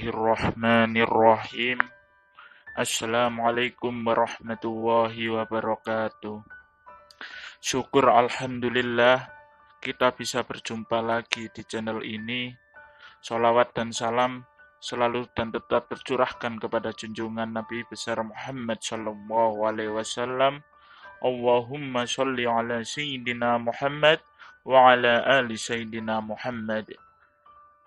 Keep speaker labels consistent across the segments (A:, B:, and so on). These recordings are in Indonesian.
A: Bismillahirrahmanirrahim. Assalamualaikum warahmatullahi wabarakatuh. Syukur alhamdulillah kita bisa berjumpa lagi di channel ini. Sholawat dan salam selalu dan tetap tercurahkan kepada junjungan Nabi besar Muhammad sallallahu alaihi wasallam. Allahumma sholli ala sayyidina Muhammad wa ala ali sayyidina Muhammad.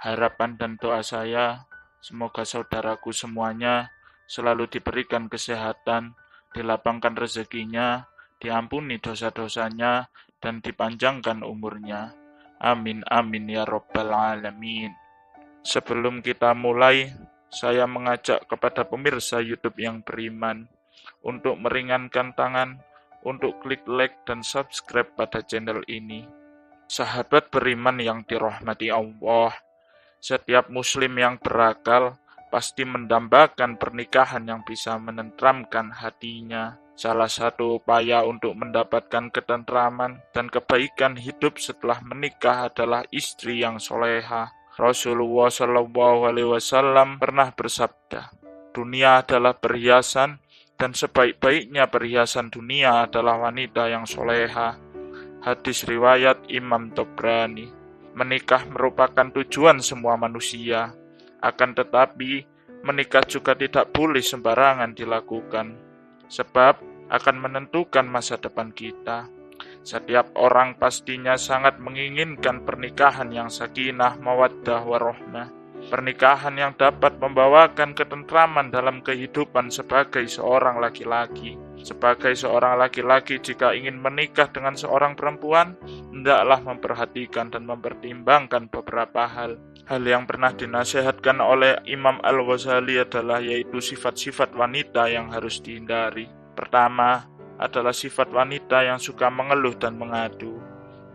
A: Harapan dan doa saya, semoga saudaraku semuanya selalu diberikan kesehatan, dilapangkan rezekinya, diampuni dosa-dosanya, dan dipanjangkan umurnya. Amin, amin ya rabbal alamin. Sebelum kita mulai, saya mengajak kepada pemirsa YouTube yang beriman untuk meringankan tangan, untuk klik like dan subscribe pada channel ini. Sahabat beriman yang dirahmati Allah, setiap muslim yang berakal pasti mendambakan pernikahan yang bisa menenteramkan hatinya. Salah satu upaya untuk mendapatkan ketentraman dan kebaikan hidup setelah menikah adalah istri yang soleha. Rasulullah Shallallahu Alaihi Wasallam pernah bersabda, dunia adalah perhiasan dan sebaik-baiknya perhiasan dunia adalah wanita yang soleha. Hadis riwayat Imam Tabrani. Menikah merupakan tujuan semua manusia, akan tetapi menikah juga tidak boleh sembarangan dilakukan, sebab akan menentukan masa depan kita. Setiap orang pastinya sangat menginginkan pernikahan yang sakinah, mawaddah, warahmah. Pernikahan yang dapat membawakan ketentraman dalam kehidupan sebagai seorang laki-laki. Sebagai seorang laki-laki, jika ingin menikah dengan seorang perempuan, hendaklah memperhatikan dan mempertimbangkan beberapa hal. Hal yang pernah dinasihatkan oleh Imam Al-Ghazali adalah yaitu sifat-sifat wanita yang harus dihindari. Pertama adalah sifat wanita yang suka mengeluh dan mengadu.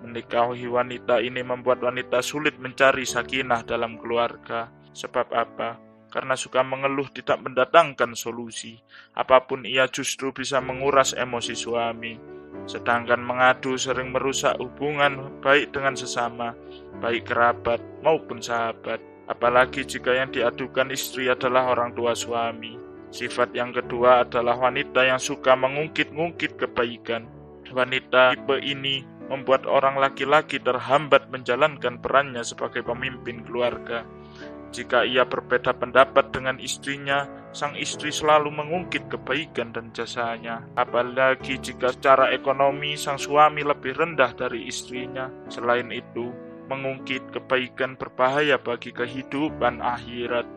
A: Menikahi wanita ini membuat wanita sulit mencari sakinah dalam keluarga. Sebab apa? Karena suka mengeluh tidak mendatangkan solusi. Apapun ia justru bisa menguras emosi suami. Sedangkan mengadu sering merusak hubungan baik dengan sesama, baik kerabat maupun sahabat. Apalagi jika yang diadukan istri adalah orang tua suami. Sifat yang kedua adalah wanita yang suka mengungkit-ungkit kebaikan. Wanita tipe ini membuat orang laki-laki terhambat menjalankan perannya sebagai pemimpin keluarga. Jika ia berbeda pendapat dengan istrinya, sang istri selalu mengungkit kebaikan dan jasanya. Apalagi jika secara ekonomi sang suami lebih rendah dari istrinya. Selain itu, mengungkit kebaikan berbahaya bagi kehidupan akhirat.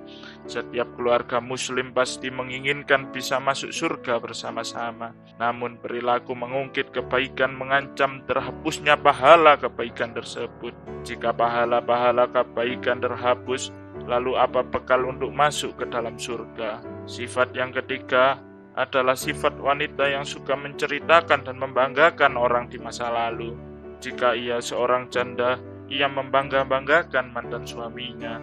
A: Setiap keluarga muslim pasti menginginkan bisa masuk surga bersama-sama. Namun perilaku mengungkit kebaikan mengancam terhapusnya pahala kebaikan tersebut. Jika pahala-pahala kebaikan terhapus, lalu apa bekal untuk masuk ke dalam surga? Sifat yang ketiga adalah sifat wanita yang suka menceritakan dan membanggakan orang di masa lalu. Jika ia seorang janda, ia membangga-banggakan mantan suaminya.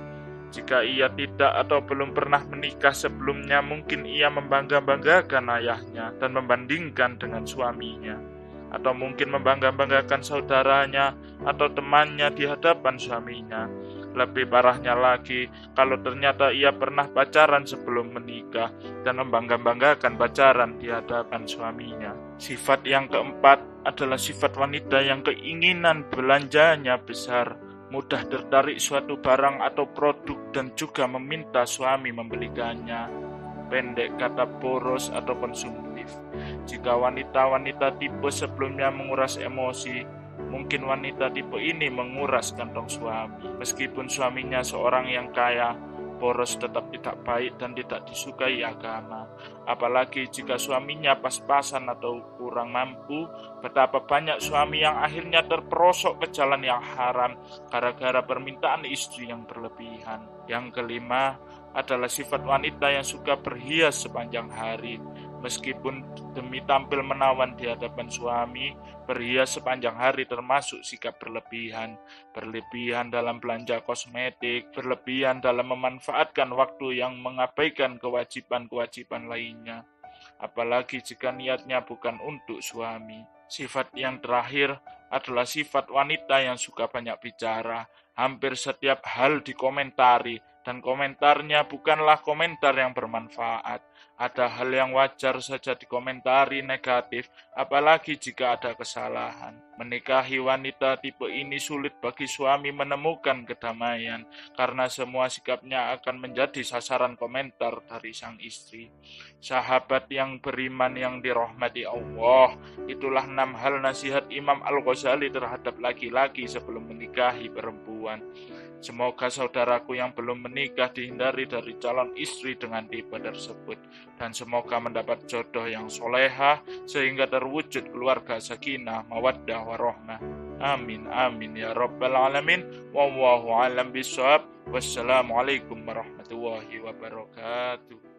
A: Jika ia tidak atau belum pernah menikah sebelumnya, mungkin ia membangga-banggakan ayahnya dan membandingkan dengan suaminya. Atau mungkin membangga-banggakan saudaranya atau temannya di hadapan suaminya. Lebih parahnya lagi, kalau ternyata ia pernah pacaran sebelum menikah dan membangga-banggakan pacaran di hadapan suaminya. Sifat yang keempat adalah sifat wanita yang keinginan belanjanya besar, mudah tertarik suatu barang atau produk dan juga meminta suami membelikannya. Pendek kata boros atau konsumtif. Jika wanita-wanita tipe sebelumnya menguras emosi, mungkin wanita tipe ini menguras kantong suami. Meskipun suaminya seorang yang kaya, boros tetap tidak baik dan tidak disukai agama. Apalagi jika suaminya pas-pasan atau kurang mampu, betapa banyak suami yang akhirnya terperosok ke jalan yang haram gara-gara permintaan istri yang berlebihan. Yang kelima adalah sifat wanita yang suka berhias sepanjang hari. Meskipun demi tampil menawan di hadapan suami, berhias sepanjang hari termasuk sikap berlebihan. Berlebihan dalam belanja kosmetik, berlebihan dalam memanfaatkan waktu yang mengabaikan kewajiban-kewajiban lainnya. Apalagi jika niatnya bukan untuk suami. Sifat yang terakhir adalah sifat wanita yang suka banyak bicara. Hampir setiap hal dikomentari dan komentarnya bukanlah komentar yang bermanfaat. Ada hal yang wajar saja dikomentari negatif, apalagi jika ada kesalahan. Menikahi wanita tipe ini sulit bagi suami menemukan kedamaian, karena semua sikapnya akan menjadi sasaran komentar dari sang istri. Sahabat yang beriman yang dirahmati Allah, itulah 6 hal nasihat Imam Al-Ghazali terhadap laki-laki sebelum menikahi perempuan. Semoga saudaraku yang belum menikah dihindari dari calon istri dengan tipe tersebut, dan semoga mendapat jodoh yang solehah sehingga terwujud keluarga sakinah, mawaddah, warahmah. Amin, amin ya rabbal alamin. Wallahu alam bishawab. Wassalamualaikum warahmatullahi wabarakatuh.